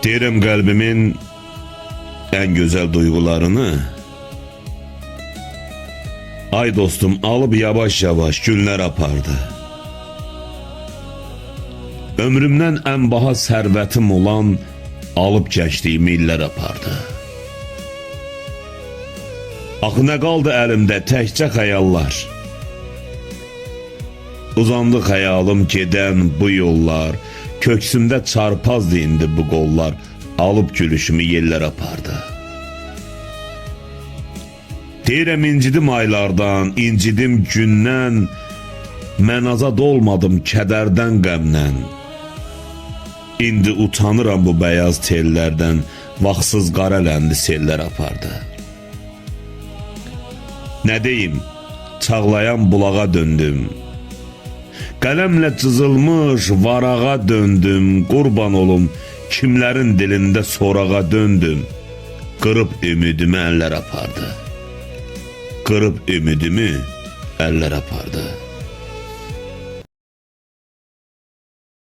Deyirəm qəlbimin ən gözəl duyğularını ay dostum alıb yavaş-yavaş günlər apardı. Ömrümdən ən baha sərvətim olan alıb gəncliyimi illər apardı. Axı nə qaldı əlimdə təkcə xəyallar. Uzandı xəyalım gedən bu yollar, köksümdə çarpazdı indi bu qollar, alıb gülüşümü yellər apardı. Deyirəm incidim aylardan, incidim gündən, mən azad olmadım kədərdən, qəmdən. İndi utanıram bu bəyaz tellərdən, vaxtsız qarələndi sellər apardı. Nə deyim, çağlayan bulağa döndüm. Qələmlə cızılmış varağa döndüm, qurban olum, kimlərin dilində sorağa döndüm. Qırıb ümidimi əllər apardı. Qırıb ümidimi əllər apardı.